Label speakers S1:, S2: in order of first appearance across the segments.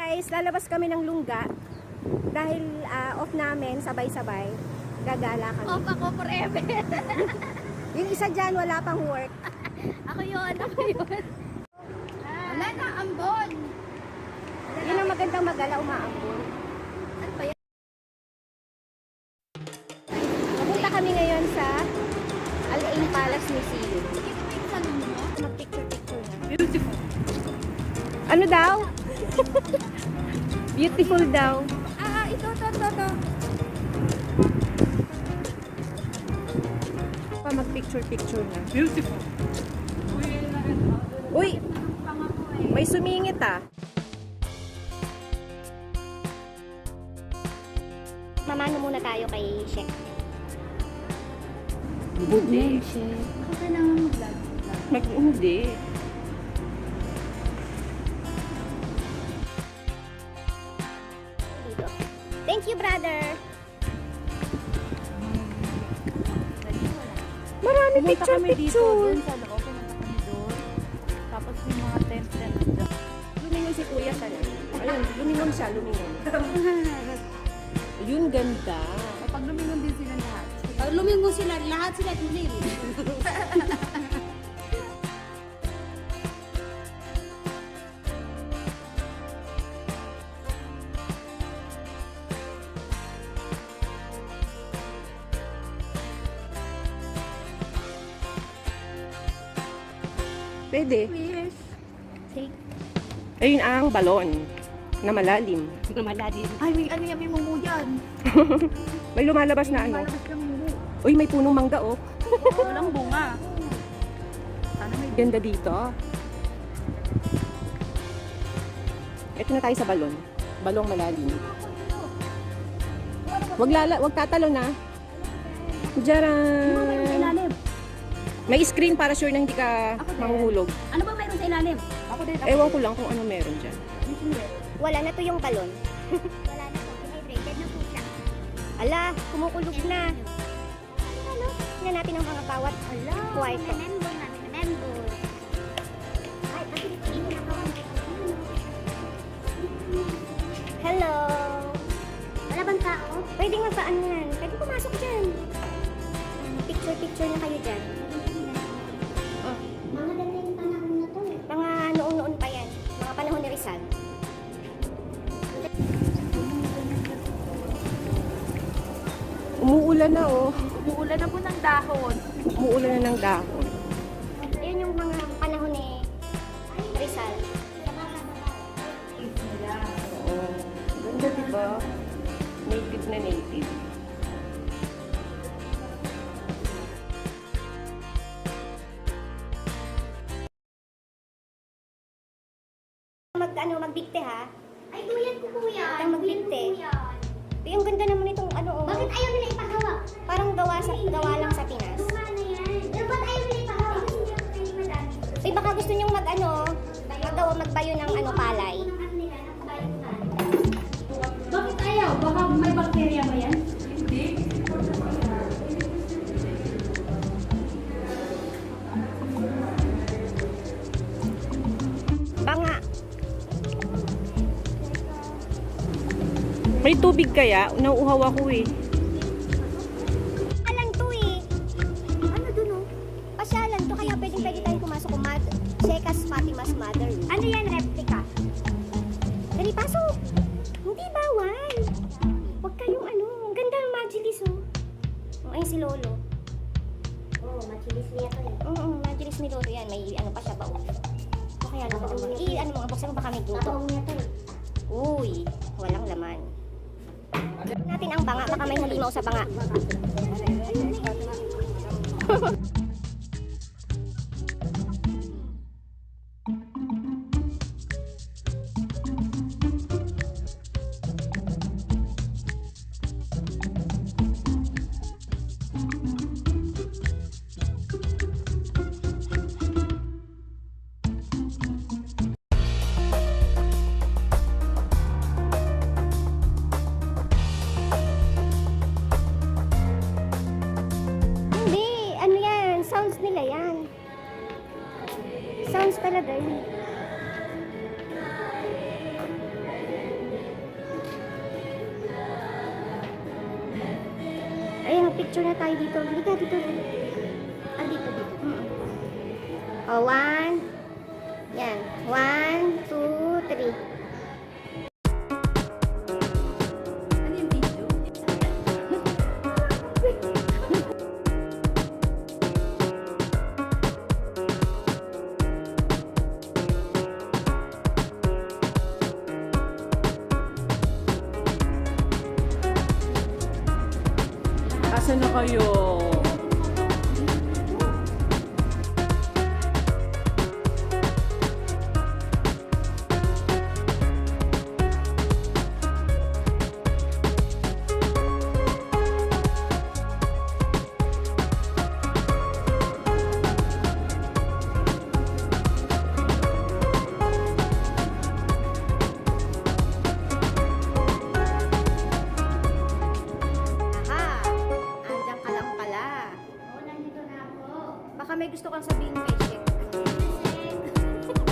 S1: guys, lalabas kami ng Lungga dahil off namin sabay-sabay. Gagala kami.
S2: Off ako forever.
S1: Yung isa dyan wala pang work.
S2: Ako yun. Wala na, ambon.
S1: Yun ang magandang magala, umaambon.
S2: Ano ba yan?
S1: Pupunta kami ngayon sa Al-Ain Palace Museum.
S2: Sige mo yung salon mo.
S1: Mag-picture-picture na.
S2: Beautiful.
S1: Ano daw? Beautiful daw.
S2: Ito.
S1: Pa mag-picture-picture na.
S2: Beautiful.
S1: Uy! May sumingit ah. Mamano muna tayo kay Sheikh.
S3: Hindi.
S2: Ako ka nang mag-vlog.
S3: Hindi.
S1: Dito. Thank you, brother. Marami
S3: Pumunta kami dito,
S1: picture-picture.
S3: dun sa loob, pumunta kami doon. Tapos yung mga tent doon.
S1: Lumingon si Kuya sana. Ayun, lumingon siya, lumingon. Yun, ganda.
S3: Pag lumingon din sila lahat.
S2: Pag lumingon sila, lahat sila dilim.
S1: Pwede.
S2: Wish.
S1: Take. Ayun ang balon na malalim.
S2: Malalim. Ay, may ano yan, may mumu yan.
S1: May lumalabas na ano.
S2: Malabas yung mumu.
S1: Uy, may punong mangga oh.
S3: Walang bunga. Sana may
S1: Ganda dito. Ito na tayo sa balon. Balong malalim. Wag tatalon na. Diyaran!
S2: ilalim.
S1: May screen para sure na hindi ka mahuhulog.
S2: Ano ba mayroon sa ilalim? Ako din.
S1: Ewan ko lang kung ano meron dyan.
S4: Wala na to yung balon. Wala na po. Dehydrated na po siya.
S1: Ala, kumukulog na.
S4: Ano? Tingnan natin ang mga bawat kwarto.
S2: Member namin, member.
S4: Ay, hindi na ako. Hello. Wala bang tao?
S1: Pwede nga paan yan. Pwede pumasok dyan. Picture na kayo dyan.
S4: Mga ganda yung panahon na to.
S1: Mga noon-noon pa yan. Mga panahon ni Rizal. Umuulan na oh.
S3: umuulan na po ng dahon.
S1: Umuulan na ng dahon.
S4: Yun yung mga panahon ni Rizal.
S1: Oo. Ganda diba? Native na native.
S4: Magbigte ha.
S2: Ay, tuyad ko po yan.
S4: Ang magbigte.
S2: Tuyad ko yan.
S4: Yung ganda naman itong ano oh.
S2: Bakit ayaw nila ipagawa?
S4: Parang gawa lang sa Pinas.
S2: Luma na yan. Ba't ayaw nila ipagawa? Kasi hindi ako pwede madami.
S4: Uy, baka gusto nyong magbayo ng ano palay.
S2: Ang nila, nakabayan na. Bakit ayaw? Baka may bakterya ba yan?
S3: Hindi.
S1: Banga. May tubig kaya? Nauuhaw ako eh.
S4: Pasyalan to eh.
S2: Ano dun oh?
S4: Pasyalan to kaya pwede tayong pumasok kung Sheikha's Fatima's mother.
S2: Ano yan, replica?
S4: Dali, pasok! Hindi bawal. Huwag kayong ano. Ang ganda ng Majlis oh. Oh, ayun si Lolo.
S2: Oo, machilis niya to eh.
S4: Oo, Majlis ni Lolo yan. May ano pa siya ba oh. O kaya ano ba? Ano mga buksan mo baka may guto.
S2: Tatawang niya to eh.
S4: Uy, walang laman. Natin ang banga. Baka may halimaw sa banga. Picture na tayo dito. Halika dito. Ah, dito. Oh, 1. Yan. 1, 2, 3.
S3: Ano yung video? Asan na kayo?
S1: Aha! Andiyan ka lang pala.
S2: Oo, nandito na ako.
S1: Baka may gusto kang sabihin kay Shek.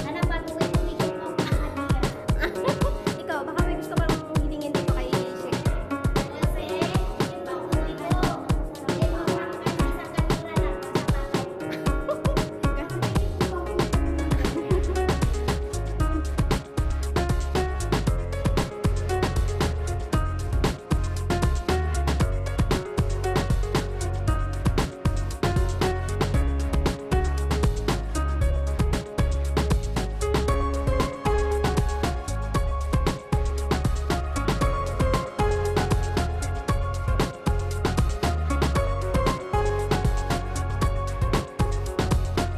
S2: Sana patuloy tumigil mo ang Aliyah.
S1: Ikaw, baka may gusto kang hilingin dito kay Shek.
S2: Kasi, yung patuloy ko, hindi mo makakain sa kanila na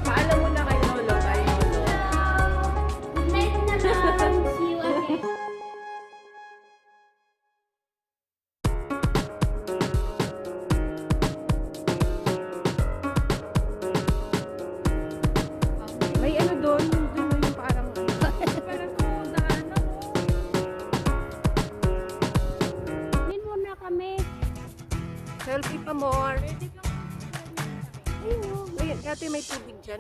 S3: Paalam mo na kay Lolo, kay Lolo.
S2: Good night na lang. See you again.
S3: May ano doon, doon yung parang parang daanan.
S2: Min muna kami.
S3: Selfie pa more. Ayun, ayun, dati may tubig dyan.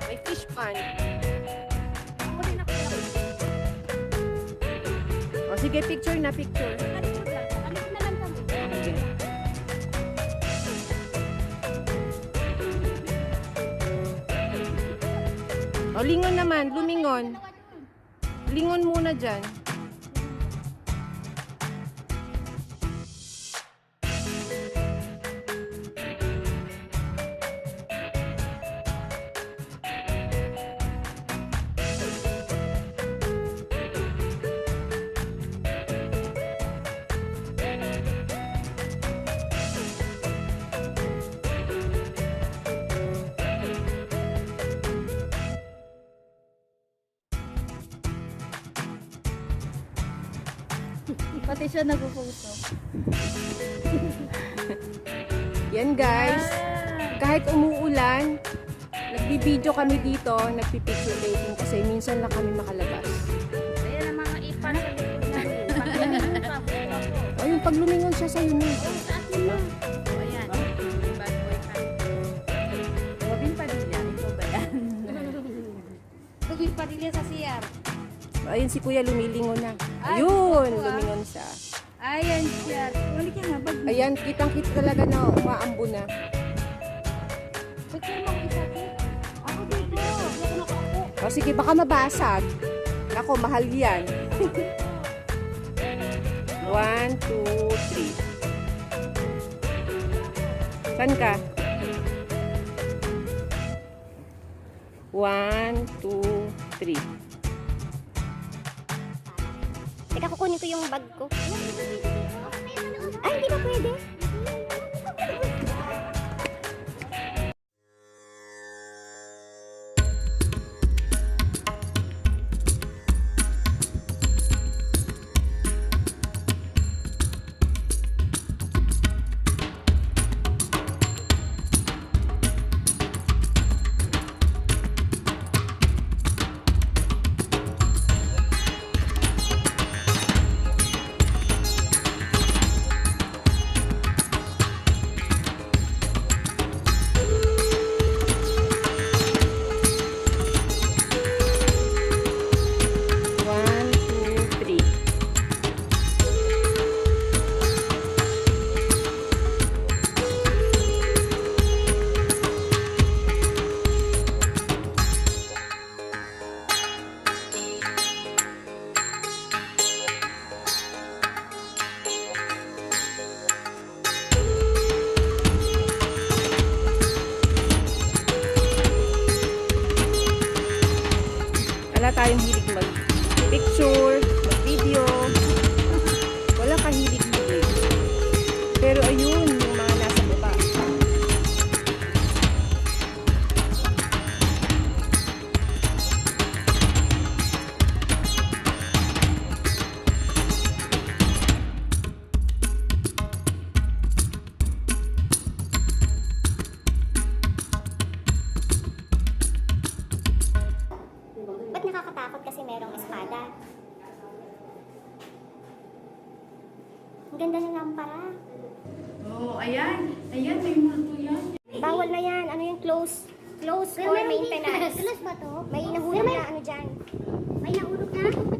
S3: May fish pond. O sige, picture na, picture.
S2: Alis na lang kami.
S3: Okay. O, lingon naman, lumingon. Lingon muna dyan.
S2: Pati siya nagpupuso.
S3: Yan guys, kahit umuulan, nagbibideo kami dito, nagpipicture taking kasi minsan lang kami makalabas.
S2: Ayan ang mga ipan sa likod namin.
S3: O yung pag lumingon siya sa'yo na.
S2: Sa akin na.
S3: Ayan, bad boy ka. Robin Padilla, ikaw ba yan?
S2: Gagawin pa nila sa CR.
S3: Ayun si Kuya lumilingon na. Ayun, lumingon siya.
S2: Ayan siya. Balik yan ha.
S3: Ayan, kitang-kita talaga na umaambo na.
S2: Pagkaya mo isa ako dito. Ako nakaupo.
S3: O sige, baka mabasag. Ako, mahal yan. 1, 2, 3. Saan ka? 1, 2, 3.
S4: Teka, kukunin ko yung bag ko. Ay, hindi ba pwede?
S3: Wala tayong hilig mag-picture, mag-video. Wala kahilig-hilig. Pero ayun, yung mga nasa baba.
S4: Ba't nakakatakot kasi merong espada? Ang ganda ng lampara.
S5: Oh, ayan. Ayan, may multo yan.
S1: Bawal na yan. Ano yung close or maintenance?
S4: Close ba to?
S1: May nahulog na ano dyan.
S4: May nahulog na?